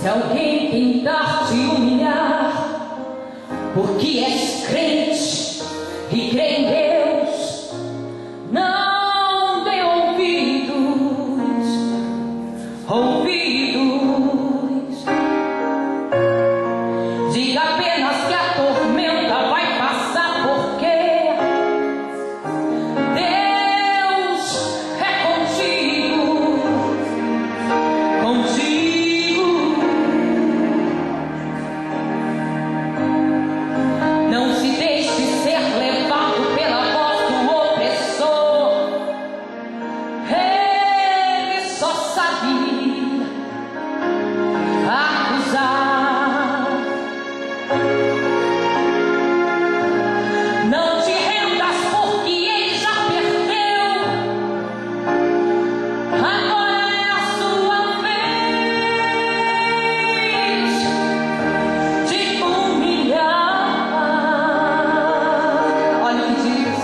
Se alguém tentar te humilhar, porque és crente e crê em Deus, não dê ouvidos, diga apenas que a tormenta vai passar, porque Deus é contigo. Não se deixe ser levado pela voz do opressor. Ele só sabe acusar. Não te rendas, porque ele já perdeu. Agora é a sua vez de humilhar. Olha o que diz.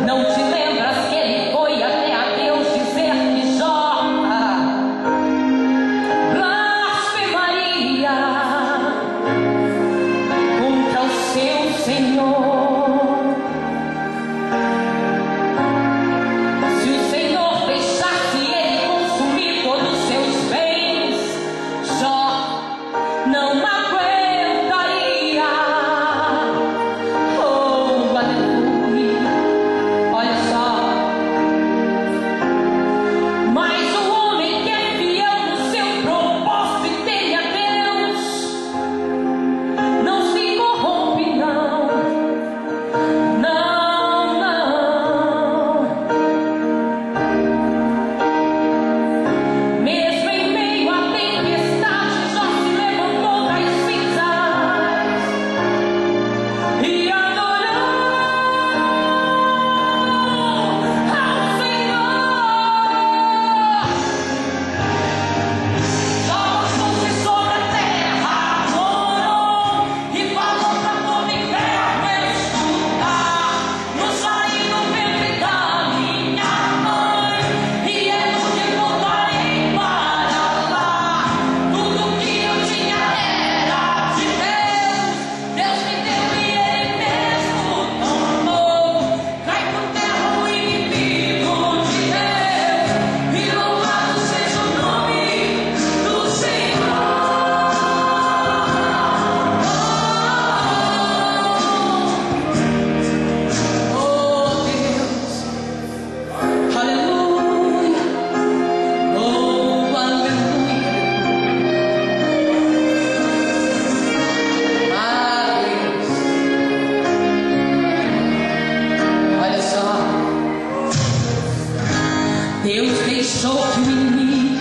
Não te lembras que ele foi até a Deus dizer que Jó blasfemaria contra o seu Senhor? Se o Senhor deixasse ele consumir todos os seus bens, Jó não aguentaria. Oh, aleluia. Olha só. Mas o homem que é fiel no seu propósito e teme a Deus não se corrompe, não. Mesmo em meio à tempestade, Jó se levantou das cinzas e adorou ao Senhor. Jó lançou-se sobre a terra, adorou e falou para todo inferno escutar. No saí do ventre da minha mãe, e eu te voltarei para lá. Tudo que eu tinha era de Deus. Deus me deu e Ele mesmo tomou. Cai por terra o inimigo de Deus, e louvado seja o nome do Senhor. Oh Deus, aleluia, oh aleluia. Ah, Deus, olha só. Deus deixou que o inimigo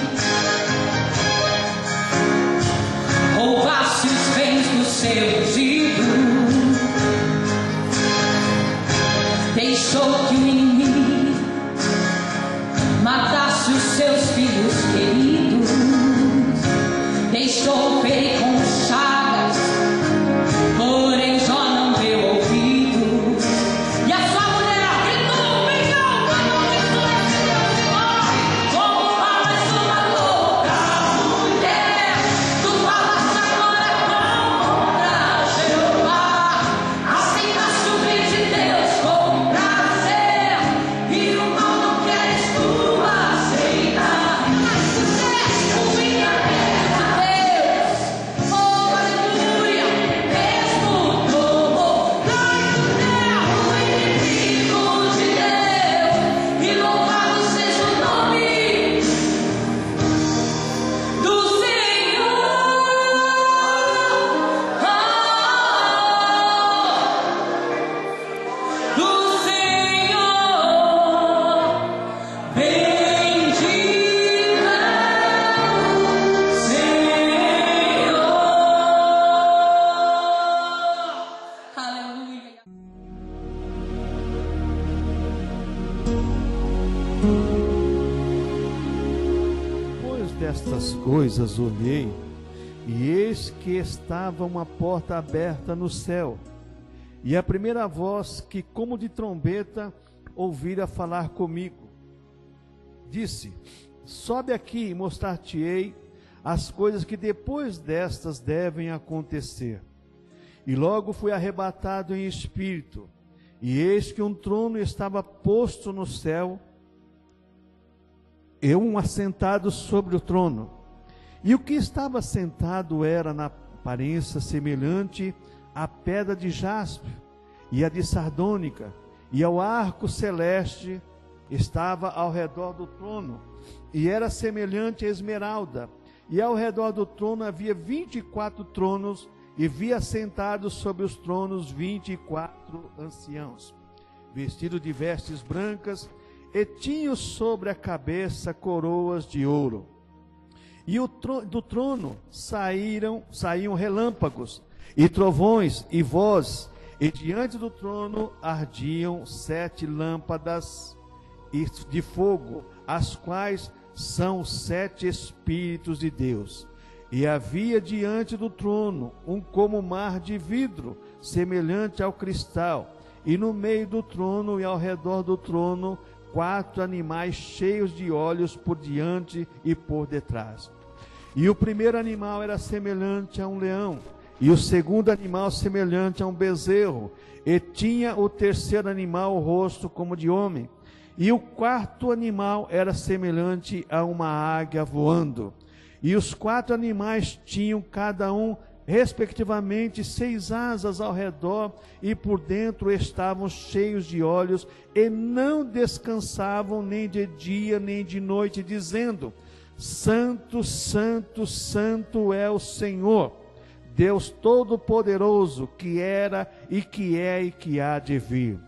roubasse os bens do seu ungido. Deixou que o inimigo matasse os seus filhos queridos. Deixou ferir com chagas, porém Jó não deu ouvidos. E a sua mulher gritou bem alto: "Amaldiçoe esse Deus e morre, como falas uma louca mulher. Tu falaste agora contra Jeová, aceitaste o bem de Deus com prazer, e o mal não queres tu aceitar. Mas tu deste o vingança de Deus, oh aleluia, mesmo tomou. Cai por terra o inimigo de Deus, e louvado seja o nome do Senhor. Do Senhor, bendito Senhor. Aleluia. Depois destas coisas olhei, e eis que estava uma porta aberta no céu, e a primeira voz que como de trombeta ouvira falar comigo, disse: sobe aqui e mostrar-te-ei as coisas que depois destas devem acontecer. E logo fui arrebatado em espírito, e eis que um trono estava posto no céu, e um assentado sobre o trono. E o que estava sentado era na aparência semelhante à pedra de jaspe, e a de sardônica, e ao arco celeste estava ao redor do trono, e era semelhante a esmeralda, e ao redor do trono havia 24 tronos, e via sentados sobre os tronos 24 anciãos, vestidos de vestes brancas, e tinham sobre a cabeça coroas de ouro. E do trono saíam relâmpagos, e trovões, e vozes, e diante do trono ardiam 7 lâmpadas de fogo, as quais são os 7 Espíritos de Deus. E havia diante do trono como mar de vidro, semelhante ao cristal, e no meio do trono e ao redor do trono 4 animais cheios de olhos por diante e por detrás. E o primeiro animal era semelhante a um leão, e o segundo animal semelhante a um bezerro, e tinha o terceiro animal o rosto como de homem, e o quarto animal era semelhante a uma águia voando. E os 4 animais tinham cada um, respectivamente, 6 asas ao redor, e por dentro estavam cheios de olhos, e não descansavam nem de dia nem de noite, dizendo: Santo, Santo, Santo é o Senhor, Deus Todo-Poderoso, que era e que é e que há de vir.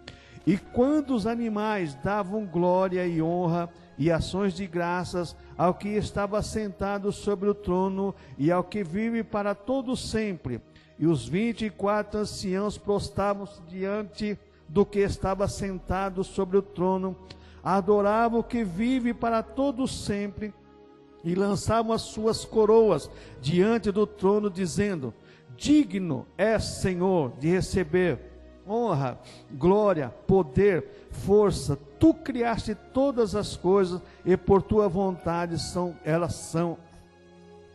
E quando os animais davam glória e honra e ações de graças ao que estava sentado sobre o trono e ao que vive para todo sempre, e os 24 anciãos prostravam-se diante do que estava sentado sobre o trono, adoravam o que vive para todo sempre, e lançavam as suas coroas diante do trono, dizendo: Digno é, Senhor, de receber honra, glória, poder, força. Tu criaste todas as coisas, e por tua vontade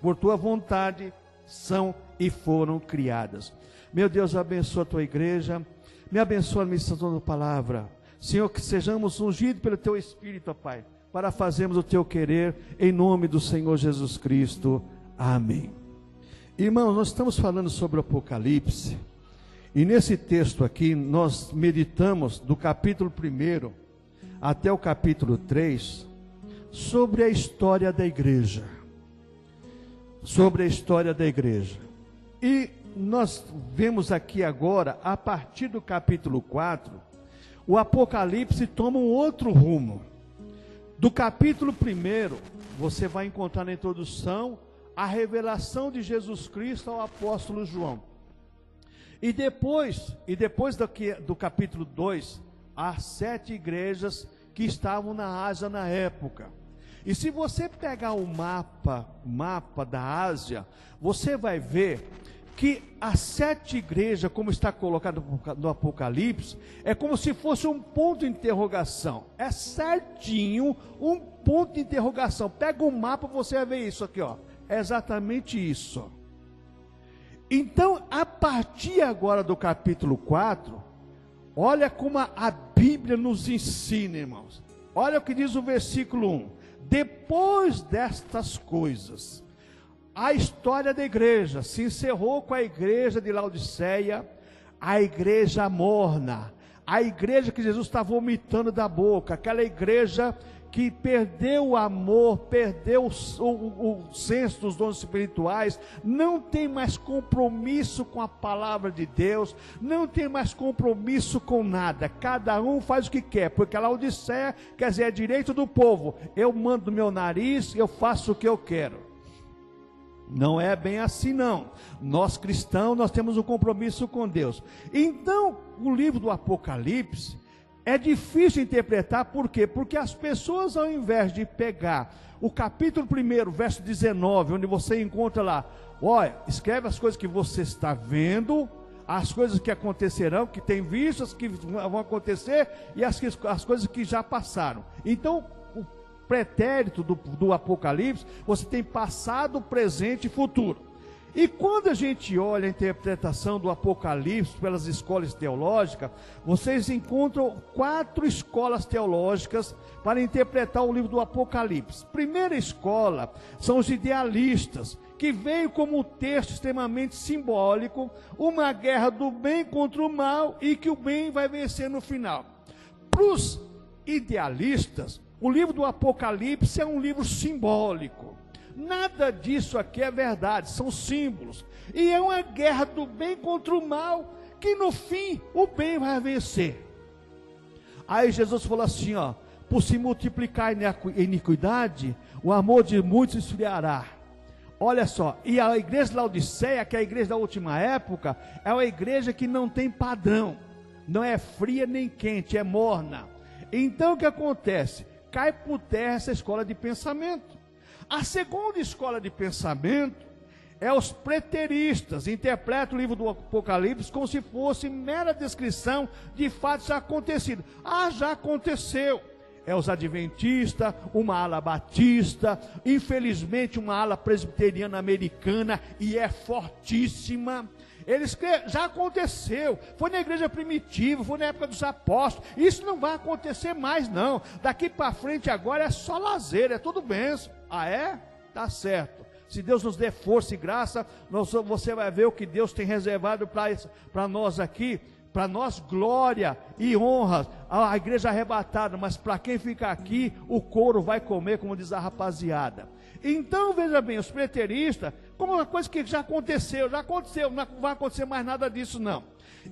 por tua vontade são e foram criadas. Meu Deus, abençoa a tua igreja, me abençoa a administração da palavra. Senhor, que sejamos ungidos pelo teu Espírito, ó Pai, para fazermos o teu querer, em nome do Senhor Jesus Cristo. Amém. Irmãos, nós estamos falando sobre o Apocalipse, e nesse texto aqui nós meditamos do capítulo 1 até o capítulo 3 sobre a história da igreja. Sobre a história da igreja. E nós vemos aqui agora, a partir do capítulo 4, o Apocalipse toma um outro rumo. Do capítulo 1, você vai encontrar na introdução a revelação de Jesus Cristo ao apóstolo João. E depois do capítulo 2, há 7 igrejas que estavam na Ásia na época. E se você pegar o mapa da Ásia, você vai ver que as 7 igrejas, como está colocado no Apocalipse, é como se fosse um ponto de interrogação. É certinho um ponto de interrogação. Pega o mapa, você vai ver isso aqui, ó. É exatamente isso. Então, a partir agora do capítulo 4, olha como a Bíblia nos ensina, irmãos. Olha o que diz o versículo 1. Depois destas coisas, a história da igreja se encerrou com a igreja de Laodiceia, a igreja morna, a igreja que Jesus está vomitando da boca, aquela igreja que perdeu o amor, perdeu o senso dos dons espirituais, não tem mais compromisso com a palavra de Deus, não tem mais compromisso com nada, cada um faz o que quer, porque a Laodiceia, quer dizer, é direito do povo, eu mando no meu nariz, eu faço o que eu quero. Não é bem assim não, nós cristãos, nós temos um compromisso com Deus. Então, o livro do Apocalipse é difícil interpretar, por quê? Porque as pessoas, ao invés de pegar o capítulo 1, verso 19, onde você encontra lá, olha, escreve as coisas que você está vendo, as coisas que acontecerão, que tem visto, as que vão acontecer, e as coisas que já passaram. Então, pretéritos do Apocalipse, você tem passado, presente e futuro. E quando a gente olha a interpretação do Apocalipse pelas escolas teológicas, vocês encontram 4 escolas teológicas para interpretar o livro do Apocalipse. Primeira escola são os idealistas, que veio como um texto extremamente simbólico, uma guerra do bem contra o mal e que o bem vai vencer no final. Para os idealistas, o livro do Apocalipse é um livro simbólico. Nada disso aqui é verdade, são símbolos. E é uma guerra do bem contra o mal, que no fim o bem vai vencer. Aí Jesus falou assim, ó: por se multiplicar a iniquidade, o amor de muitos esfriará. Olha só, e a igreja de Laodiceia, que é a igreja da última época, é uma igreja que não tem padrão, não é fria nem quente, é morna. Então o que acontece? Cai por terra essa escola de pensamento. A segunda escola de pensamento é os preteristas, interpretam o livro do Apocalipse como se fosse mera descrição de fatos já acontecidos. Já aconteceu. É os adventistas, uma ala batista, infelizmente uma ala presbiteriana americana, e é fortíssima. Eles creem, já aconteceu, foi na igreja primitiva, foi na época dos apóstolos, isso não vai acontecer mais não, daqui para frente agora é só lazer, é tudo bênção. É? Tá certo. Se Deus nos der força e graça, você vai ver o que Deus tem reservado para nós aqui, para nós glória e honra, a igreja arrebatada, mas para quem fica aqui, o couro vai comer, como diz a rapaziada. Então veja bem, os preteristas, como uma coisa que já aconteceu, não vai acontecer mais nada disso não.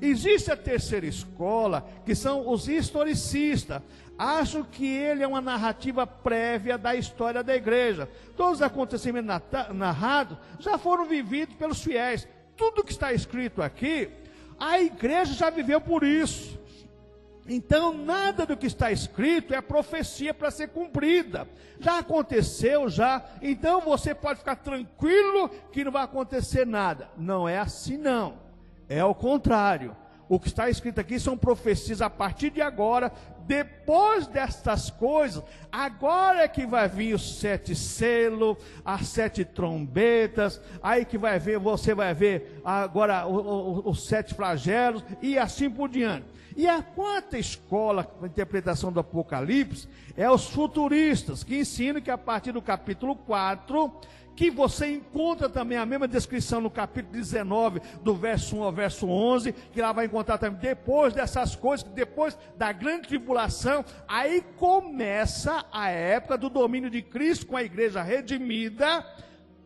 Existe a terceira escola, que são os historicistas. Acham que ele é uma narrativa prévia da história da igreja. Todos os acontecimentos narrados já foram vividos pelos fiéis. Tudo que está escrito aqui, a igreja já viveu por isso. Então nada do que está escrito é profecia para ser cumprida. Já aconteceu, já. Então você pode ficar tranquilo que não vai acontecer nada. Não é assim não. É o contrário. O que está escrito aqui são profecias a partir de agora. Depois destas coisas, agora é que vai vir os 7 selos, as 7 trombetas, aí que vai ver, você vai ver agora os 7 flagelos e assim por diante. E a quarta escola de interpretação do Apocalipse é os futuristas, que ensinam que a partir do capítulo 4, que você encontra também a mesma descrição no capítulo 19, do verso 1 ao verso 11, que lá vai encontrar também, depois dessas coisas, depois da grande tribulação, aí começa a época do domínio de Cristo com a igreja redimida.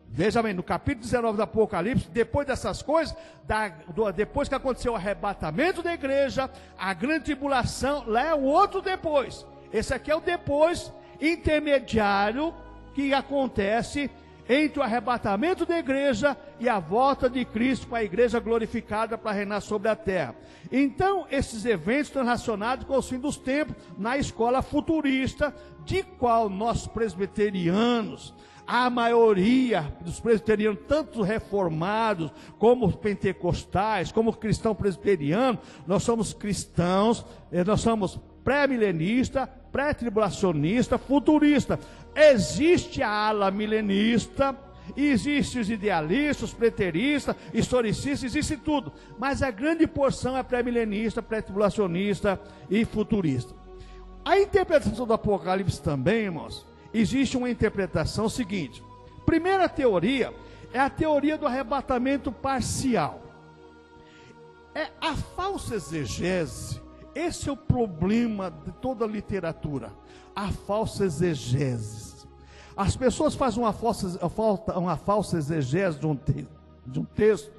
Veja bem, no capítulo 19 do Apocalipse, depois dessas coisas, depois que aconteceu o arrebatamento da igreja, a grande tribulação, lá é o outro depois. Esse aqui é o depois intermediário que acontece entre o arrebatamento da igreja e a volta de Cristo com a igreja glorificada para reinar sobre a terra. Então, esses eventos estão relacionados com o fim dos tempos, na escola futurista, de qual nós presbiterianos, a maioria dos presbiterianos, tanto reformados, como pentecostais, como cristãos presbiterianos, nós somos cristãos, nós somos pré-milenista, pré-tribulacionista, futurista. Existe a ala milenista, existe os idealistas, os preteristas, historicistas, existe tudo. Mas a grande porção é pré-milenista, pré-tribulacionista e futurista. A interpretação do Apocalipse também, irmãos, existe uma interpretação seguinte. Primeira teoria é a teoria do arrebatamento parcial. É a falsa exegese. Esse é o problema de toda a literatura, a falsa exegese. As pessoas fazem uma falsa exegese de um texto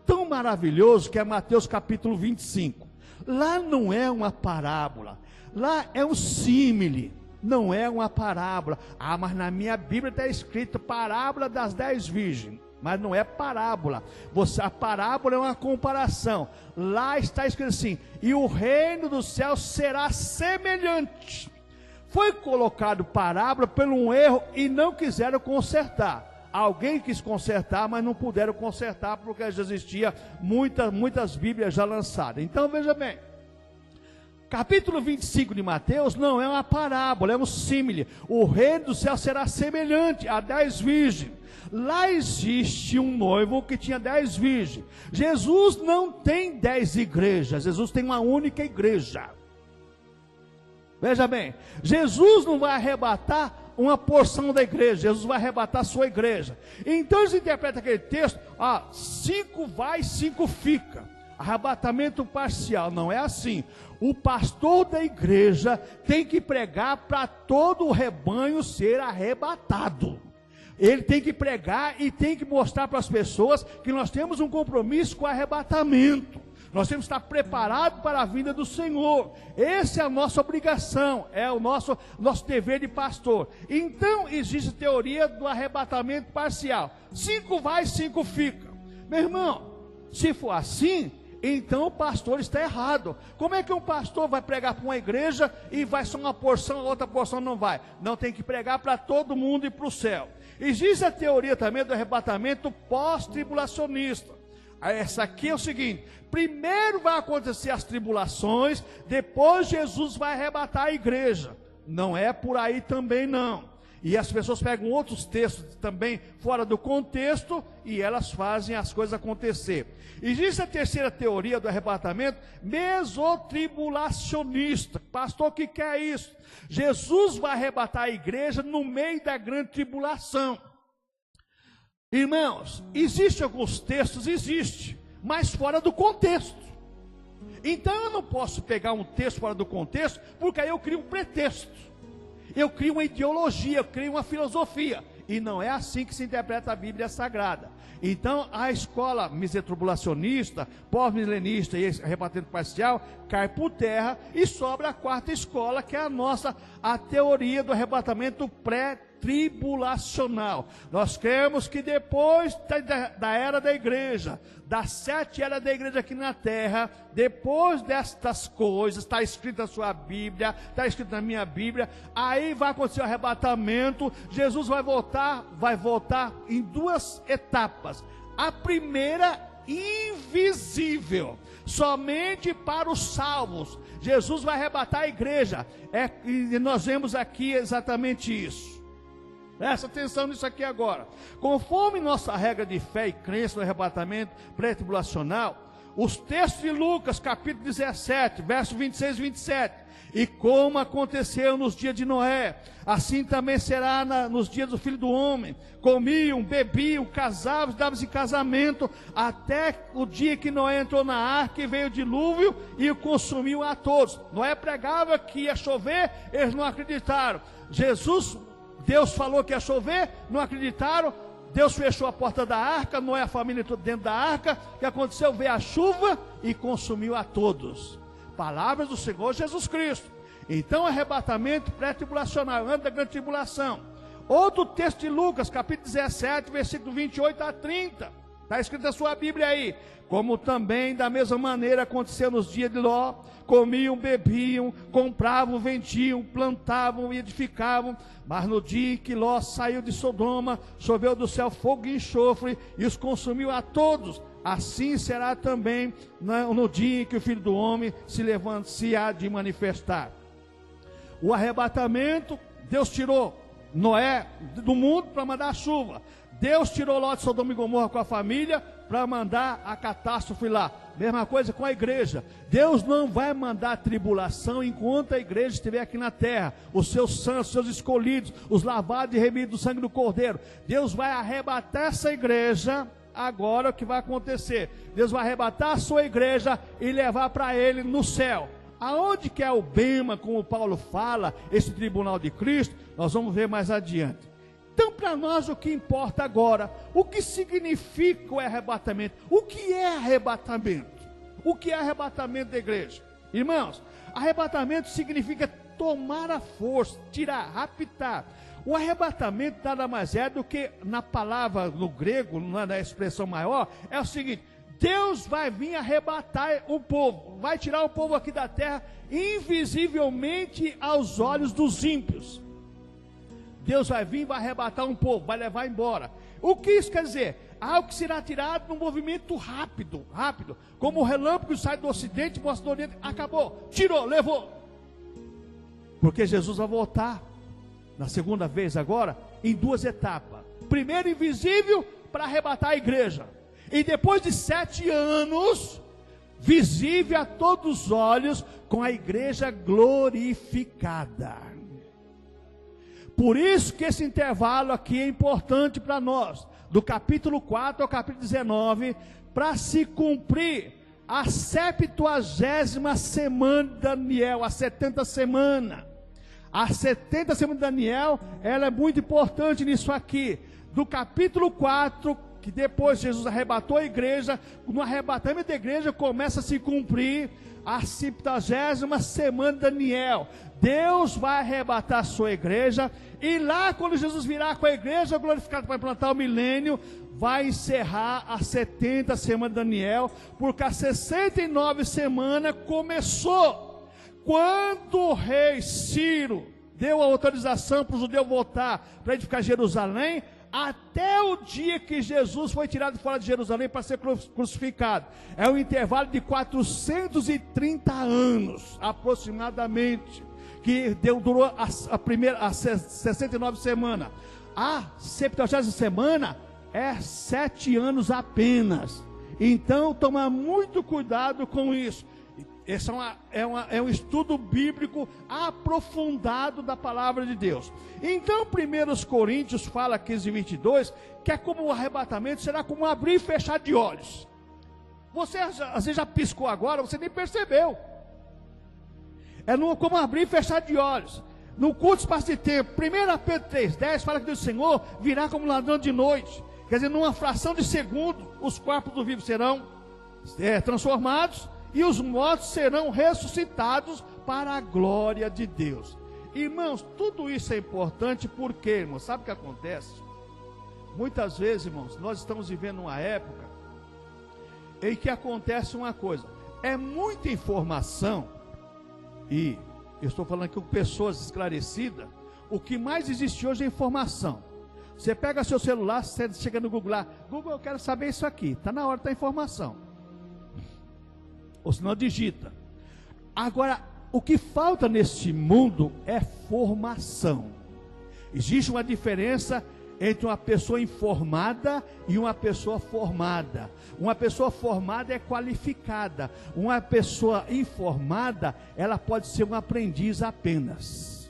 tão maravilhoso que é Mateus capítulo 25. Lá não é uma parábola, lá é um símile, não é uma parábola. Mas na minha Bíblia está escrito parábola das 10 virgens. Mas não é parábola. A parábola é uma comparação. Lá está escrito assim: e o reino dos céus será semelhante. Foi colocado parábola por um erro e não quiseram consertar. Alguém quis consertar, mas não puderam consertar porque já existia muitas Bíblias já lançadas. Então veja bem, Capítulo 25 de Mateus não é uma parábola, é um símile. O reino do céu será semelhante a 10 virgens. Lá existe um noivo que tinha 10 virgens. Jesus não tem 10 igrejas, Jesus tem uma única igreja. Veja bem, Jesus não vai arrebatar uma porção da igreja, Jesus vai arrebatar a sua igreja. Então eles interpretam aquele texto, 5 vai, 5 fica. Arrebatamento parcial, não é assim. O pastor da igreja tem que pregar para todo o rebanho ser arrebatado. Ele tem que pregar e tem que mostrar para as pessoas que nós temos um compromisso com o arrebatamento. Nós temos que estar preparados para a vinda do Senhor. Essa é a nossa obrigação, é o nosso dever de pastor. Então existe a teoria do arrebatamento parcial. 5 vai, 5 fica. Meu irmão, se for assim, então o pastor está errado. Como é que um pastor vai pregar para uma igreja e vai só uma porção, a outra porção não vai? Não, tem que pregar para todo mundo e para o céu. Existe a teoria também do arrebatamento pós-tribulacionista. Essa aqui é o seguinte: primeiro vai acontecer as tribulações, depois Jesus vai arrebatar a igreja. Não é por aí também não. E as pessoas pegam outros textos também fora do contexto e elas fazem as coisas acontecer. Existe a terceira teoria do arrebatamento, mesotribulacionista. Pastor, o que é isso? Jesus vai arrebatar a igreja no meio da grande tribulação. Irmãos, existem alguns textos, mas fora do contexto. Então eu não posso pegar um texto fora do contexto, porque aí eu crio um pretexto. Eu crio uma ideologia, eu crio uma filosofia. E não é assim que se interpreta a Bíblia Sagrada. Então a escola mesotribulacionista, pós-milenista e arrebatamento parcial cai por terra e sobra a quarta escola, que é a teoria do arrebatamento pré-tribulacional. Nós cremos que depois da era da igreja, das 7 eras da igreja aqui na terra, depois destas coisas, está escrito na sua Bíblia, está escrito na minha Bíblia, aí vai acontecer o arrebatamento. Jesus vai voltar em 2 etapas. A primeira, invisível, somente para os salvos. Jesus vai arrebatar a igreja, e nós vemos aqui exatamente isso. Presta atenção nisso aqui agora. Conforme nossa regra de fé e crença no arrebatamento pré-tribulacional, os textos de Lucas, capítulo 17, versos 26 e 27. E como aconteceu nos dias de Noé, assim também será nos dias do Filho do Homem. Comiam, bebiam, casavam, davam-se em casamento, até o dia que Noé entrou na arca e veio o dilúvio e o consumiu a todos. Noé pregava que ia chover, eles não acreditaram. Deus falou que ia chover, não acreditaram. Deus fechou a porta da arca, Noé, a família toda dentro da arca. O que aconteceu? Veio a chuva e consumiu a todos. Palavras do Senhor Jesus Cristo. Então, arrebatamento pré-tribulacional, antes da grande tribulação. Outro texto de Lucas, capítulo 17, versículo 28 a 30. Está escrito na sua Bíblia aí. Como também da mesma maneira aconteceu nos dias de Ló. Comiam, bebiam, compravam, vendiam, plantavam e edificavam. Mas no dia em que Ló saiu de Sodoma, choveu do céu fogo e enxofre e os consumiu a todos. Assim será também no dia em que o Filho do Homem se há de manifestar. O arrebatamento, Deus tirou Noé do mundo para mandar a chuva. Deus tirou Ló de Sodoma e Gomorra com a família para mandar a catástrofe lá. Mesma coisa com a igreja. Deus não vai mandar tribulação enquanto a igreja estiver aqui na terra. Os seus santos, os seus escolhidos, os lavados e remidos do sangue do Cordeiro. Deus vai arrebatar essa igreja. Agora o que vai acontecer? Deus vai arrebatar a sua igreja e levar para ele no céu. Aonde que é o bema, como Paulo fala, esse tribunal de Cristo? Nós vamos ver mais adiante. Então, para nós, o que importa agora, o que significa o arrebatamento? O que é arrebatamento? O que é arrebatamento da igreja? Irmãos, arrebatamento significa tomar a força, tirar, raptar. O arrebatamento nada mais é do que, na palavra, no grego, na expressão maior, é o seguinte: Deus vai vir arrebatar o povo, vai tirar o povo aqui da terra, invisivelmente aos olhos dos ímpios. Deus vai vir e vai arrebatar um povo, vai levar embora. O que isso quer dizer? Algo que será tirado num movimento rápido, como o relâmpago sai do ocidente, mostra do oriente, acabou, tirou, levou. Porque Jesus vai voltar, na segunda vez agora, em duas etapas. Primeiro invisível, para arrebatar a igreja. E depois de 7 anos, visível a todos os olhos, com a igreja glorificada. Por isso que esse intervalo aqui é importante para nós, do capítulo 4 ao capítulo 19, para se cumprir a 70ª semana de Daniel, a 70 semana. A 70 semana de Daniel, ela é muito importante nisso aqui. Do capítulo 4, que depois Jesus arrebatou a igreja, no arrebatamento da igreja começa a se cumprir a 70ª semana de Daniel. Deus vai arrebatar a sua igreja, e lá quando Jesus virá com a igreja glorificada para implantar o milênio, vai encerrar a 70 semana de Daniel, porque a 69 semana começou, quando o rei Ciro deu a autorização para o judeu voltar, para edificar Jerusalém, até o dia que Jesus foi tirado fora de Jerusalém para ser crucificado. É um intervalo de 430 anos, aproximadamente, que durou a 69 semana. A 70ª semana é 7 anos apenas. Então, toma muito cuidado com isso. Esse é um estudo bíblico aprofundado da palavra de Deus. Então, 1 Coríntios fala, 15:22, que é como o arrebatamento, será como um abrir e fechar de olhos. Você às vezes já piscou agora, você nem percebeu. É como abrir e fechar de olhos. No curto espaço de tempo, 1 Pedro 3:10 fala que Deus, o Senhor, virá como ladrão de noite. Quer dizer, numa fração de segundo, os corpos dos vivos serão transformados, e os mortos serão ressuscitados para a glória de Deus. Irmãos, tudo isso é importante porque, irmãos, sabe o que acontece? Muitas vezes, irmãos, nós estamos vivendo uma época em que acontece uma coisa, é muita informação, e eu estou falando aqui com pessoas esclarecidas. O que mais existe hoje é informação. Você pega seu celular, você chega no Google lá, Google, eu quero saber isso aqui, está na hora da informação. Ou se não, digita. Agora, o que falta neste mundo é formação. Existe uma diferença entre uma pessoa informada e uma pessoa formada. Uma pessoa formada é qualificada. Uma pessoa informada, ela pode ser um aprendiz apenas.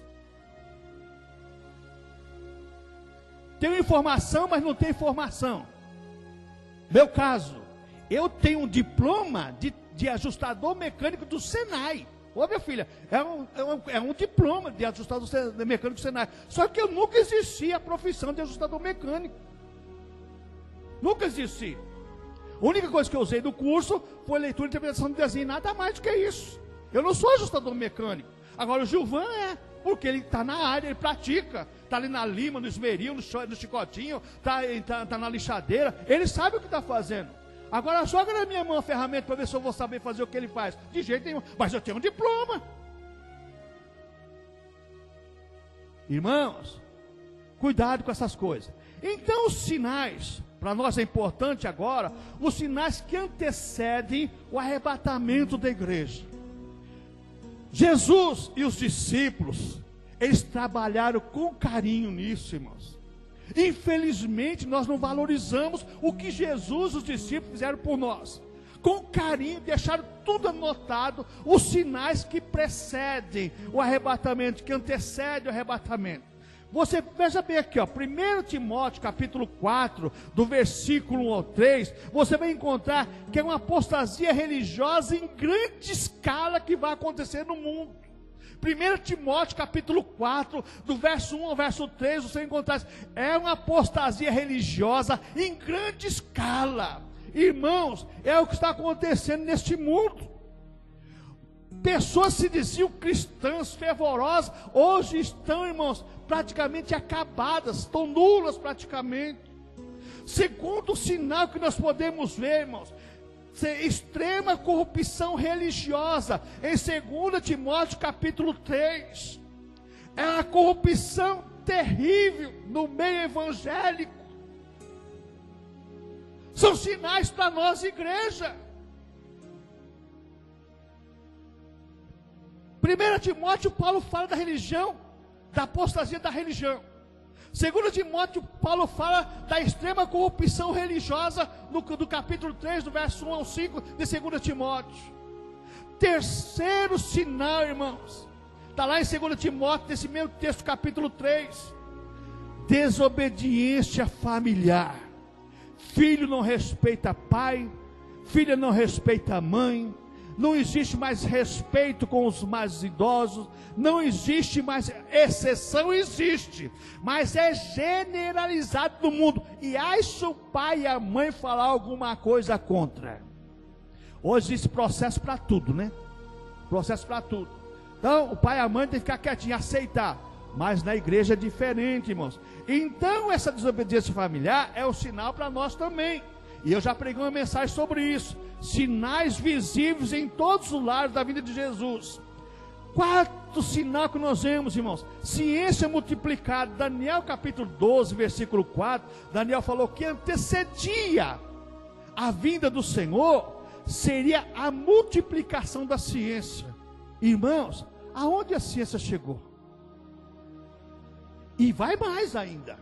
Tem informação, mas não tem formação. Meu caso, eu tenho um diploma de ajustador mecânico do Senai. Ô minha filha, é um diploma de ajustador mecânico do Senai. Só que eu nunca exerci a profissão de ajustador mecânico. Nunca exerci. A única coisa que eu usei do curso foi leitura e interpretação de desenho, nada mais do que isso. Eu não sou ajustador mecânico. Agora o Gilvan porque ele está na área, ele pratica. Está ali na lima, no esmeril, no chicotinho, tá na lixadeira. Ele sabe o que está fazendo. Agora joga na minha mão a ferramenta para ver se eu vou saber fazer o que ele faz. De jeito nenhum, mas eu tenho um diploma. Irmãos, cuidado com essas coisas. Então os sinais, para nós é importante agora, os sinais que antecedem o arrebatamento da igreja. Jesus e os discípulos, eles trabalharam com carinho nisso, irmãos. Infelizmente nós não valorizamos o que Jesus e os discípulos fizeram por nós. Com carinho, deixaram tudo anotado, os sinais que precedem o arrebatamento, que antecedem o arrebatamento. Você veja bem aqui, 1 Timóteo capítulo 4, do versículo 1 ao 3, você vai encontrar que é uma apostasia religiosa em grande escala que vai acontecer no mundo. 1 Timóteo capítulo 4, do verso 1 ao verso 3, você encontrar, é uma apostasia religiosa em grande escala. Irmãos, é o que está acontecendo neste mundo. Pessoas se diziam cristãs, fervorosas, hoje estão, irmãos, praticamente acabadas, estão nulas praticamente. Segundo sinal que nós podemos ver, irmãos, extrema corrupção religiosa, em 2 Timóteo capítulo 3, é a corrupção terrível no meio evangélico. São sinais para nós, igreja. 1 Timóteo, Paulo fala da religião, da apostasia da religião. 2 Timóteo, Paulo fala da extrema corrupção religiosa do capítulo 3, do verso 1 ao 5 de 2 Timóteo. Terceiro sinal, irmãos, está lá em 2 Timóteo, nesse mesmo texto, capítulo 3. Desobediência familiar. Filho não respeita pai, filha não respeita mãe, não existe mais respeito com os mais idosos, não existe mais, exceção existe, mas é generalizado no mundo, e aí se o pai e a mãe falar alguma coisa contra. Hoje existe processo para tudo, né? Processo para tudo. Então o pai e a mãe tem que ficar quietinho, aceitar. Mas na igreja é diferente, irmãos. Então essa desobediência familiar é um sinal para nós também. E eu já preguei uma mensagem sobre isso. Sinais visíveis em todos os lares da vida de Jesus. Quarto sinal que nós vemos, irmãos. Ciência multiplicada. Daniel capítulo 12, versículo 4. Daniel falou que antecedia a vinda do Senhor seria a multiplicação da ciência. Irmãos, aonde a ciência chegou? E vai mais ainda.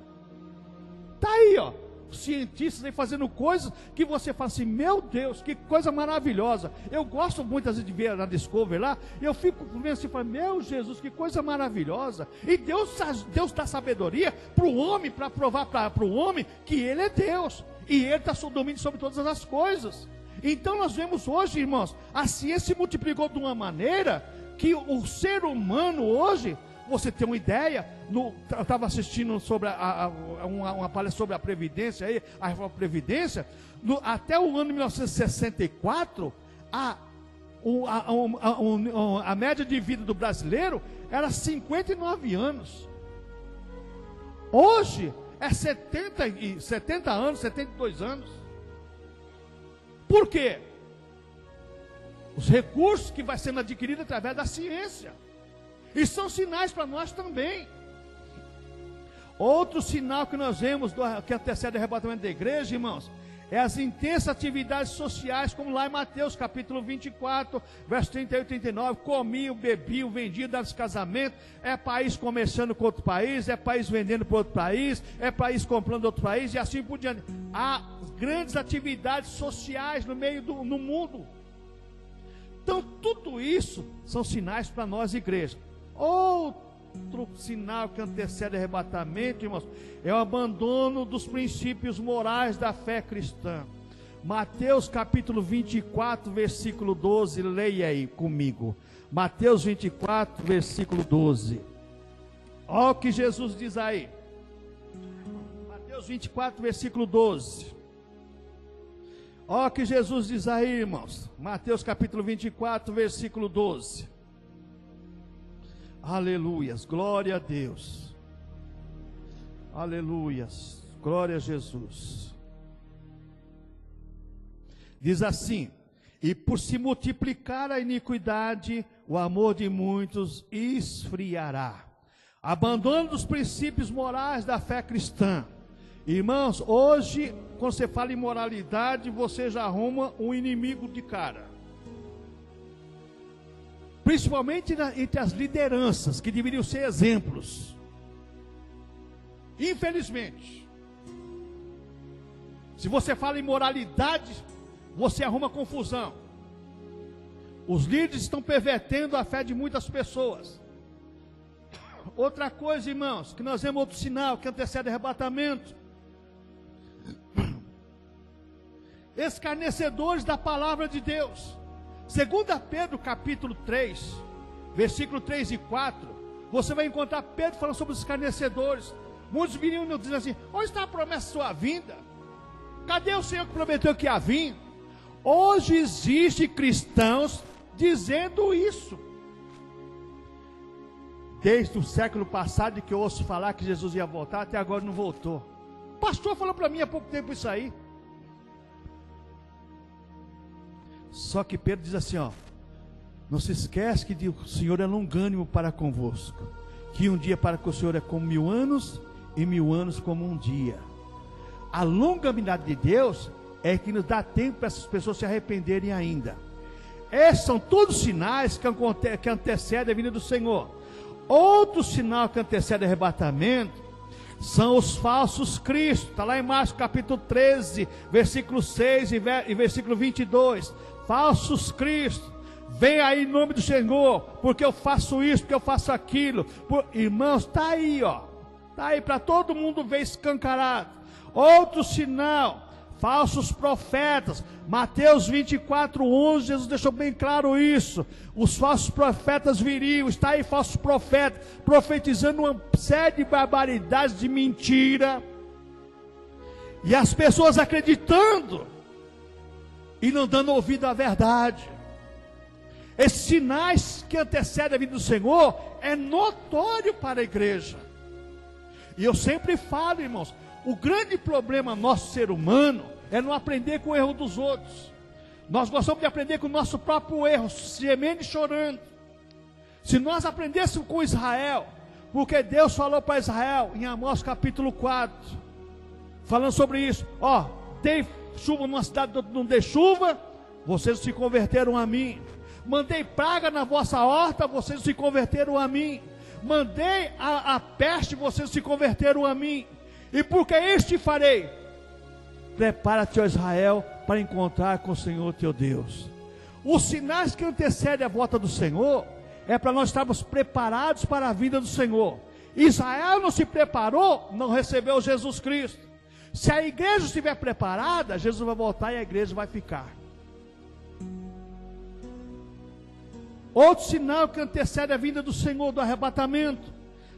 Está aí, ó. Cientistas aí fazendo coisas que você fala assim, meu Deus, que coisa maravilhosa. Eu gosto muitas vezes de ver na Discovery lá, e eu fico vendo assim, falo, meu Jesus, que coisa maravilhosa. E Deus dá sabedoria para o homem, para provar para o homem que Ele é Deus, e Ele está sob domínio sobre todas as coisas. Então nós vemos hoje, irmãos, a ciência se multiplicou de uma maneira que o ser humano hoje, você tem uma ideia, eu estava assistindo sobre uma palestra sobre a Previdência, aí, a reforma da Previdência, até o ano de 1964, a média de vida do brasileiro era 59 anos. Hoje é 70 anos, 72 anos. Por quê? Os recursos que vai sendo adquiridos através da ciência. E são sinais para nós também. Outro sinal que nós vemos que antecede o arrebatamento da igreja, irmãos, é as intensas atividades sociais, como lá em Mateus capítulo 24, verso 38 e 39, comiam, bebiam, vendiam, davam casamento, é país comerciando com outro país, é país vendendo para outro país, é país comprando outro país, e assim por diante. Há grandes atividades sociais no mundo. Então tudo isso são sinais para nós, igreja. Outro sinal que antecede o arrebatamento, irmãos, é o abandono dos princípios morais da fé cristã. Mateus capítulo 24, versículo 12, leia aí comigo. Mateus 24, versículo 12. Olha o que Jesus diz aí. Mateus 24, versículo 12. Olha o que Jesus diz aí, irmãos. Mateus capítulo 24, versículo 12. Aleluias, glória a Deus. Aleluias, glória a Jesus. Diz assim: e por se multiplicar a iniquidade, o amor de muitos esfriará. Abandono dos princípios morais da fé cristã. Irmãos, hoje, quando você fala em moralidade, você já arruma um inimigo de cara. Principalmente entre as lideranças, que deveriam ser exemplos. Infelizmente, se você fala em moralidade, você arruma confusão. Os líderes estão pervertendo a fé de muitas pessoas. Outra coisa, irmãos, que nós vemos outro sinal que antecede o arrebatamento: escarnecedores da palavra de Deus. 2 Pedro capítulo 3, versículo 3 e 4, você vai encontrar Pedro falando sobre os escarnecedores. Muitos viriam e dizem assim: onde está a promessa de sua vinda? Cadê o Senhor que prometeu que ia vir? Hoje existem cristãos dizendo isso. Desde o século passado que eu ouço falar que Jesus ia voltar, até agora não voltou. O pastor falou para mim há pouco tempo isso aí. Só que Pedro diz assim, ó: não se esquece que o Senhor é longânimo para convosco, que um dia para com o Senhor é como 1000 anos, e 1000 anos como um dia. A longanimidade de Deus é que nos dá tempo para essas pessoas se arrependerem ainda. Esses são todos sinais que antecedem a vinda do Senhor. Outro sinal que antecede o arrebatamento são os falsos cristos. Está lá em Marcos capítulo 13, versículo 6 e versículo 22. Falsos cristos. Vem aí em nome do Senhor, porque eu faço isso, porque eu faço aquilo. Irmãos, está aí, ó. Está aí para todo mundo ver escancarado. Outro sinal, falsos profetas. Mateus 24:11, Jesus deixou bem claro isso. Os falsos profetas viriam. Está aí falsos profetas, profetizando uma série de barbaridades, de mentira. E as pessoas acreditando e não dando ouvido à verdade. Esses sinais que antecedem a vinda do Senhor é notório para a igreja. E eu sempre falo, irmãos, o grande problema nosso ser humano é não aprender com o erro dos outros. Nós gostamos de aprender com o nosso próprio erro, gemendo e chorando. Se nós aprendêssemos com Israel, porque Deus falou para Israel em Amós capítulo 4, falando sobre isso, ó, dei chuva numa cidade, não dei chuva, vocês se converteram a mim. Mandei praga na vossa horta, vocês se converteram a mim. Mandei a peste, vocês se converteram a mim. E porque isso te farei? Prepara-te, ó Israel, para encontrar com o Senhor teu Deus. Os sinais que antecedem a volta do Senhor é para nós estarmos preparados para a vinda do Senhor. Israel não se preparou, não recebeu Jesus Cristo. Se a igreja estiver preparada, Jesus vai voltar e a igreja vai ficar. Outro sinal que antecede a vinda do Senhor, do arrebatamento,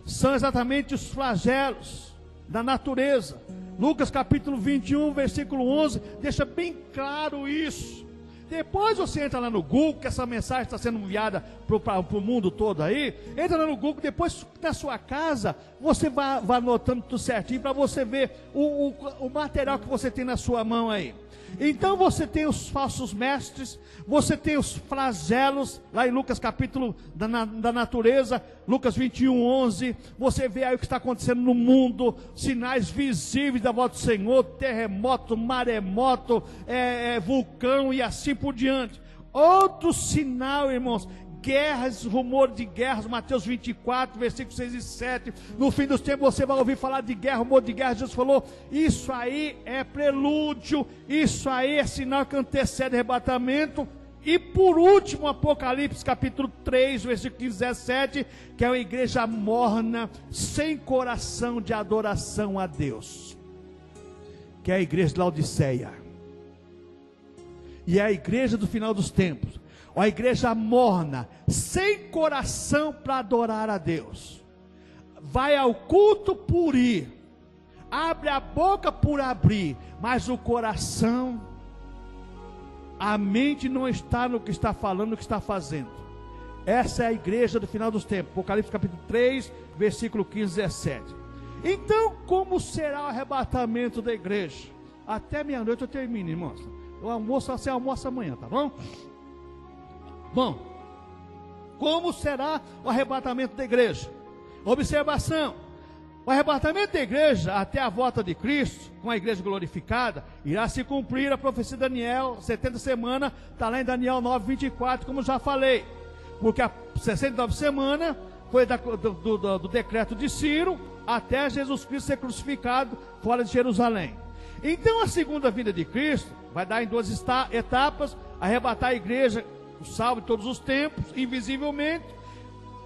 são exatamente os flagelos da natureza. Lucas capítulo 21, versículo 11, deixa bem claro isso. Depois você entra lá no Google, que essa mensagem está sendo enviada para o mundo todo aí. Entra lá no Google, depois na sua casa, você vai anotando tudo certinho, para você ver o material que você tem na sua mão aí. Então você tem os falsos mestres, você tem os flagelos, lá em Lucas capítulo da natureza, Lucas 21, 11, você vê aí o que está acontecendo no mundo, sinais visíveis da volta do Senhor, terremoto, maremoto, vulcão e assim por diante. Outro sinal, irmãos, guerras, rumor de guerras, Mateus 24, versículos 6 e 7, no fim dos tempos você vai ouvir falar de guerra, rumor de guerra. Jesus falou, isso aí é prelúdio, isso aí é sinal que antecede o arrebatamento. E por último, Apocalipse capítulo 3, versículo 15 e 17, que é uma igreja morna, sem coração de adoração a Deus, que é a igreja de Laodiceia, e é a igreja do final dos tempos, a igreja morna, sem coração para adorar a Deus, vai ao culto por ir, abre a boca por abrir, mas o coração, a mente não está no que está falando, no que está fazendo. Essa é a igreja do final dos tempos. Apocalipse capítulo 3, versículo 15 e 17. Então, como será o arrebatamento da igreja? Até meia-noite eu termino, irmãos. O almoço, você almoça amanhã, tá bom? Bom, como será o arrebatamento da igreja? Observação: o arrebatamento da igreja até a volta de Cristo, com a igreja glorificada, irá se cumprir a profecia de Daniel, 70 semanas, está lá em Daniel 9, 24, como já falei, porque a 69 semanas foi do decreto de Ciro, até Jesus Cristo ser crucificado fora de Jerusalém. Então a segunda vinda de Cristo vai dar em duas etapas: arrebatar a igreja, o salvo de todos os tempos, invisivelmente,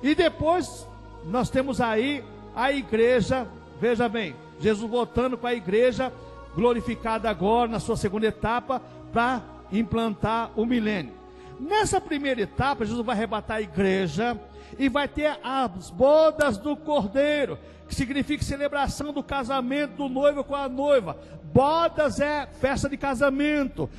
e depois nós temos aí a igreja, veja bem, Jesus voltando para a igreja glorificada agora, na sua segunda etapa, para implantar o milênio. Nessa primeira etapa, Jesus vai arrebatar a igreja e vai ter as bodas do Cordeiro, que significa celebração do casamento do noivo com a noiva. Bodas é festa de casamento.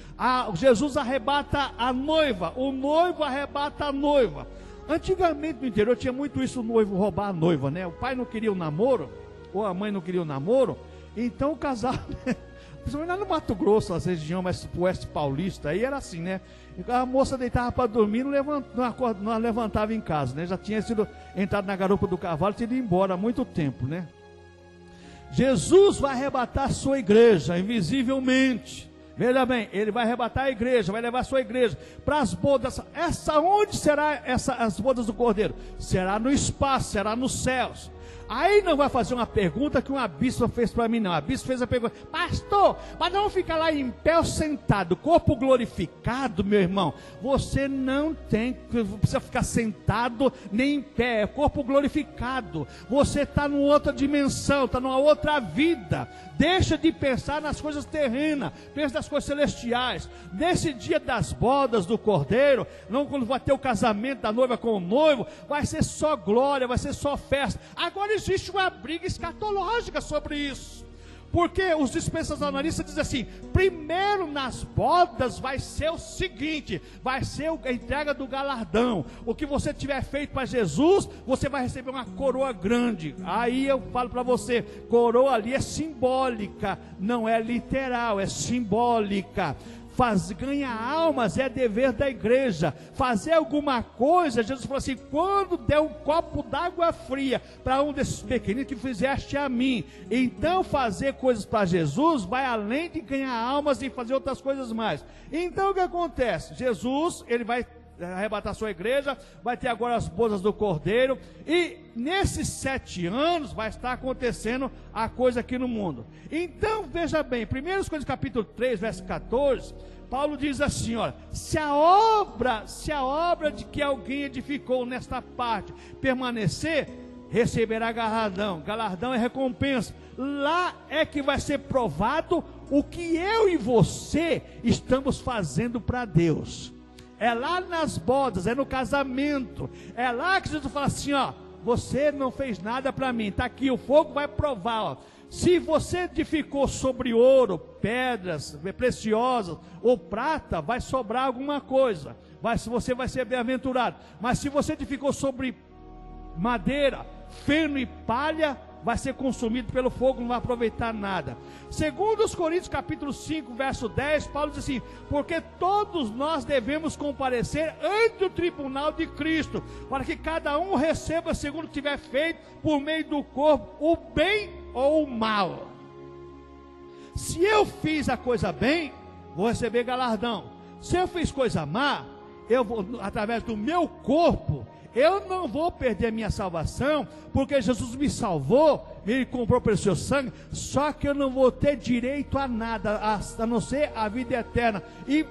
Jesus arrebata a noiva, o noivo arrebata a noiva. Antigamente no interior tinha muito isso, o noivo roubar a noiva, né? O pai não queria o namoro, ou a mãe não queria o namoro, Então o casal, principalmente lá no Mato Grosso, as regiões mais pro oeste paulista, aí era assim, né? A moça deitava para dormir, não levantava em casa, né? Já tinha sido entrado na garupa do cavalo, tinha ido embora há muito tempo, né? Jesus vai arrebatar a sua igreja invisivelmente. Veja bem, ele vai arrebatar a igreja, vai levar a sua igreja para as bodas. Onde será as bodas do Cordeiro? Será no espaço, será nos céus. Aí não vai fazer uma pergunta que uma bispa fez para mim, não. A bispa fez a pergunta: pastor, mas não ficar lá em pé ou sentado, corpo glorificado, meu irmão. Você não precisa ficar sentado nem em pé, é corpo glorificado. Você está numa outra dimensão, está numa outra vida. Deixa de pensar nas coisas terrenas, pensa nas coisas celestiais. Nesse dia das bodas do Cordeiro, não quando vai ter o casamento da noiva com o noivo, vai ser só glória, vai ser só festa. Agora existe uma briga escatológica sobre isso. Porque os dispensacionalistas dizem assim: primeiro nas bodas vai ser o seguinte, vai ser a entrega do galardão. O que você tiver feito para Jesus, você vai receber uma coroa grande. Aí eu falo para você, coroa ali é simbólica, não é literal, é simbólica. Ganhar almas é dever da igreja. Fazer alguma coisa, Jesus falou assim: quando der um copo d'água fria para um desses pequeninos que fizeste a mim. Então fazer coisas para Jesus vai além de ganhar almas e fazer outras coisas mais. Então o que acontece? Jesus, ele vai arrebatar a sua igreja, vai ter agora as bodas do Cordeiro, e nesses 7 anos vai estar acontecendo a coisa aqui no mundo. Então veja bem, 1 Coríntios capítulo 3, verso 14, Paulo diz assim: olha, se a obra de que alguém edificou nesta parte permanecer, receberá galardão. Galardão é recompensa. Lá é que vai ser provado o que eu e você estamos fazendo para Deus. É lá nas bodas, é no casamento. É lá que Jesus fala assim: ó, você não fez nada para mim. Está aqui, o fogo vai provar, ó. Se você edificou sobre ouro, pedras preciosas ou prata, vai sobrar alguma coisa. Você vai ser bem-aventurado. Mas se você edificou sobre madeira, feno e palha, vai ser consumido pelo fogo, não vai aproveitar nada. Segundo os Coríntios capítulo 5, verso 10, Paulo diz assim: porque todos nós devemos comparecer ante o tribunal de Cristo, para que cada um receba segundo o que tiver feito por meio do corpo, o bem ou o mal. Se eu fiz a coisa bem, vou receber galardão. Se eu fiz coisa má, eu vou, através do meu corpo, eu não vou perder a minha salvação, porque Jesus me salvou, me comprou pelo seu sangue, só que eu não vou ter direito a nada, a não ser a vida eterna. E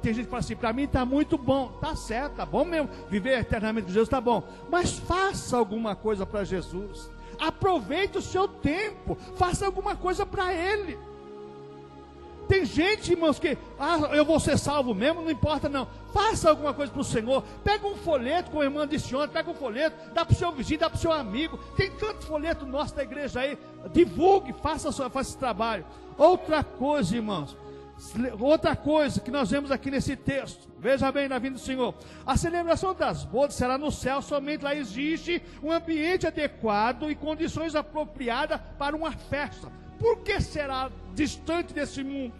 tem gente que fala assim: para mim está muito bom. Está certo, está bom mesmo, viver eternamente com Jesus está bom, mas faça alguma coisa para Jesus, aproveite o seu tempo, faça alguma coisa para Ele. Tem gente, irmãos, que eu vou ser salvo mesmo, não importa não. Faça alguma coisa para o Senhor. Pega um folheto, como a irmã disse ontem, pega um folheto, dá para o seu vizinho, dá para o seu amigo. Tem tanto folheto nosso da igreja aí. Divulgue, faça esse trabalho. Outra coisa, irmãos, outra coisa que nós vemos aqui nesse texto, veja bem, na vinda do Senhor: a celebração das bodas será no céu. Somente lá existe um ambiente adequado e condições apropriadas para uma festa. Por que será distante desse mundo?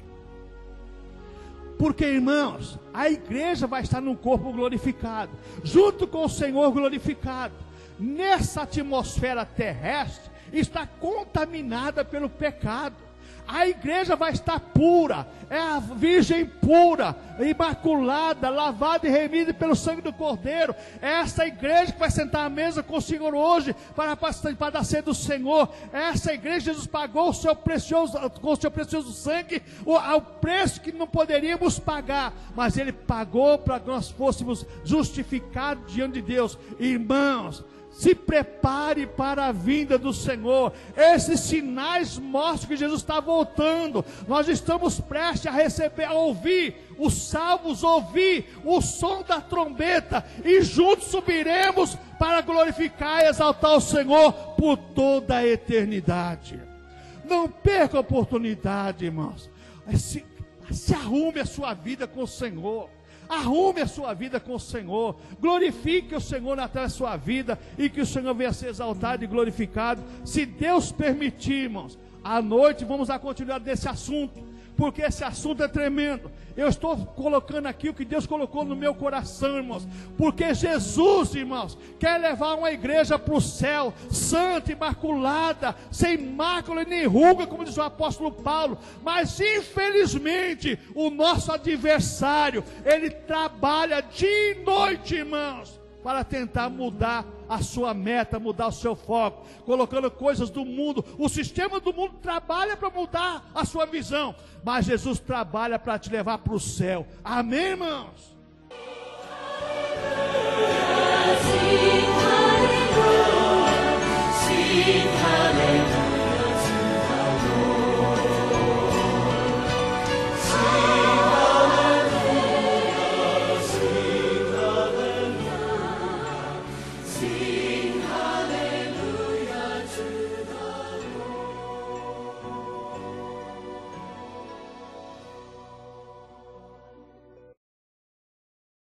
Porque, irmãos, a igreja vai estar num corpo glorificado, junto com o Senhor glorificado. Nessa atmosfera terrestre está contaminada pelo pecado. A igreja vai estar pura, é a virgem pura, imaculada, lavada e remida pelo sangue do Cordeiro. É essa igreja que vai sentar à mesa com o Senhor hoje, para participar da ceia do Senhor. É essa igreja, Jesus pagou com o seu precioso sangue, ao preço que não poderíamos pagar, mas Ele pagou para que nós fôssemos justificados diante de Deus. Irmãos, se prepare para a vinda do Senhor. Esses sinais mostram que Jesus está voltando. Nós estamos prestes a receber, a ouvir, os salvos ouvir o som da trombeta, e juntos subiremos para glorificar e exaltar o Senhor por toda a eternidade. Não perca a oportunidade, irmãos. Se arrume a sua vida com o Senhor. Arrume a sua vida com o Senhor, glorifique o Senhor na sua vida, e que o Senhor venha a ser exaltado e glorificado, se Deus permitir, irmãos. À noite vamos dar continuidade desse assunto, porque esse assunto é tremendo. Eu estou colocando aqui o que Deus colocou no meu coração, irmãos, porque Jesus, irmãos, quer levar uma igreja para o céu, santa, imaculada, sem mácula e nem ruga, como diz o apóstolo Paulo. Mas infelizmente o nosso adversário, ele trabalha dia e noite, irmãos, para tentar mudar a sua meta, mudar o seu foco, colocando coisas do mundo. O sistema do mundo trabalha para mudar a sua visão, mas Jesus trabalha para te levar para o céu. Amém, irmãos?